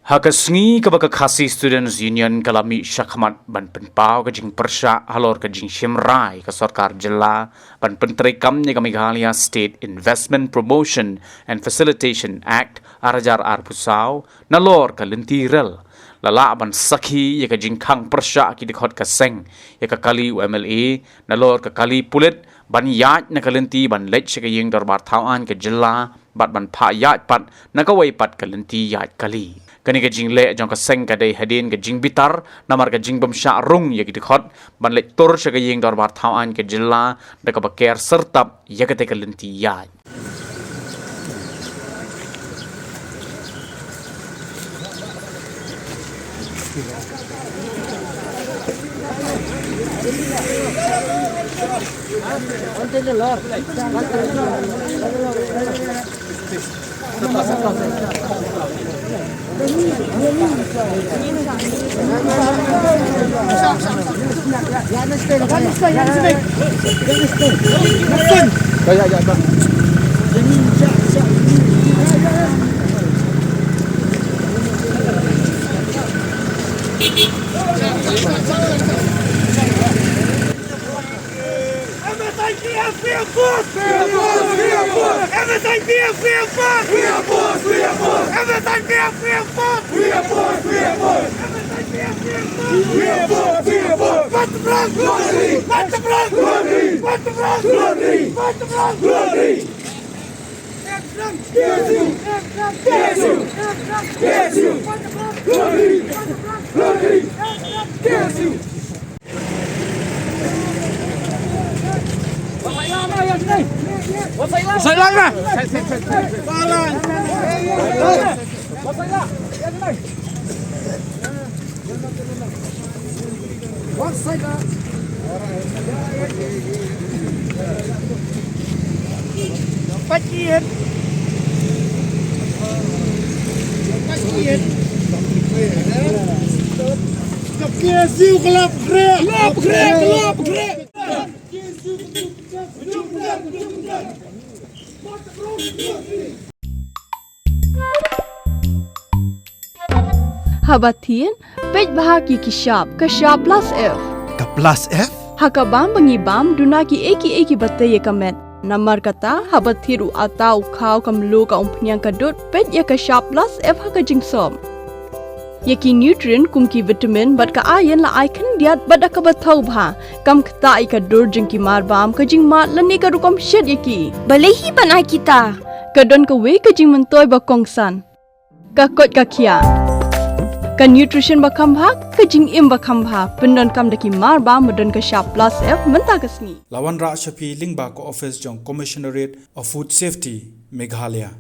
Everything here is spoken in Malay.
Hakasngi kabaka khasi Students Union kalami syakhamat ban penpau ka jing persya halor ka jing Shimrai ka sarkar jilla ban penteri kamnya ka Meghalaya State Investment Promotion and Facilitation Act arajar arpusau nalor ka Lynti rel lala ban sakhi ya ka jing khang persya ki Dkhot ka seng ya ka kali MLA nalor ka kali Pulit ban Ïaid na ka Lynti ban lech ka ying darbar thawan ka jilla bat ban pha Ïaid pat na ka wai pat ka Lynti Ïaid kali kani ka jing le jong ka seng ka dei hadin ka jing bitar namar ka jing bam Shah Rung ya ki Dkhot ban le tor sha ka ying darbar thawan ka jilla da ka baker sertap ya ka te ka Lynti Ïaid KSU gelap gerak. Habatin, pej bahagi kishap, kashap plus F. Ka plus F? Hakabam bangibam dunaki eki batay kamet. Namar kata habathiru atau kau kamlu ka umpnyang kadut pej ya kashap plus F hakajing som. Yaki nutrient kumki vitamin bat ka iron la ikan diat bat ka bathau bha kam khta ka dur jing ki marbam ka jing mat lani ka rukom shed yaki balehi banai kita kadon ka we ka jing mentoy ba kongsan ka kot ka kia ka nutrition ba khambha ka jing im ba khambha pendon kam daki marba modon ka sharp plus F menta kasni Lawan Ra Shafi Lingba ko office jong Commissionerate of Food Safety Meghalaya